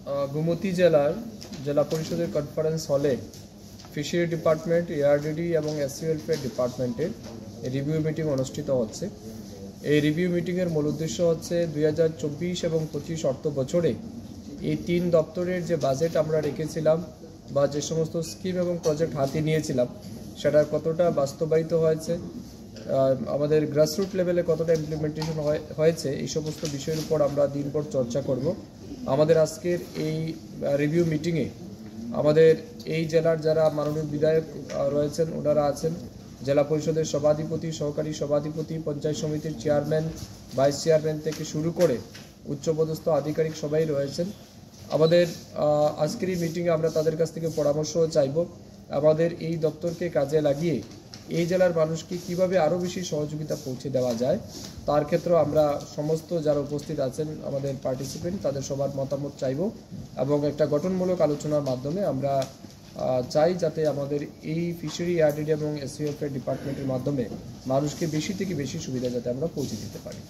গোমতী জেলার জেলা পরিষদের কনফারেন্স হলে ফিশারি ডিপার্টমেন্ট, এআরডিডি এবং এসসি ওয়েলফেয়ার ডিপার্টমেন্টের রিভিউ মিটিং অনুষ্ঠিত হচ্ছে। এই রিভিউ মিটিংয়ের মূল উদ্দেশ্য হচ্ছে 2024 এবং 25 অর্থ বছরে এই 3 দপ্তরের যে বাজেট আমরা রেখেছিলাম বা যে সমস্ত স্কিম এবং প্রজেক্ট হাতে নিয়েছিলাম সেটার কতটা বাস্তবায়িত হয়েছে, আমাদের গ্রাসরুট লেভেলে কতটা ইমপ্লিমেন্টেশন হয়েছে, এই সমস্ত বিষয়ের উপর আমরা দিনভর চর্চা করব। আমাদের আজকের এই রিভিউ মিটিংয়ে আমাদের এই জেলার যারা মাননীয় বিধায়ক রয়েছেন ওনারা আছেন, জেলা পরিষদের সভাধিপতি, সহকারী সভাধিপতি, পঞ্চায়েত সমিতির চেয়ারম্যান, ভাইস চেয়ারম্যান থেকে শুরু করে উচ্চপদস্থ আধিকারিক সবাই রয়েছেন। আমাদের আজকের এই মিটিংয়ে আমরা তাদের কাছ থেকে পরামর্শও চাইব আমাদের এই দপ্তরকে কাজে লাগিয়ে এই জেলার মানুষকে কিভাবে আরও বেশি সহযোগিতা পৌঁছে দেওয়া যায়, তার ক্ষেত্রে আমরা সমস্ত যারা উপস্থিত আছেন আমাদের পার্টিসিপেন্ট তাদের সবার মতামত চাইব এবং একটা গঠনমূলক আলোচনার মাধ্যমে আমরা চাই যাতে আমাদের এই ফিশারি, এআরডিডি এবং এসসি ওয়েলফেয়ার ডিপার্টমেন্টের মাধ্যমে মানুষকে বেশি থেকে বেশি সুবিধা যাতে আমরা পৌঁছে দিতে পারি।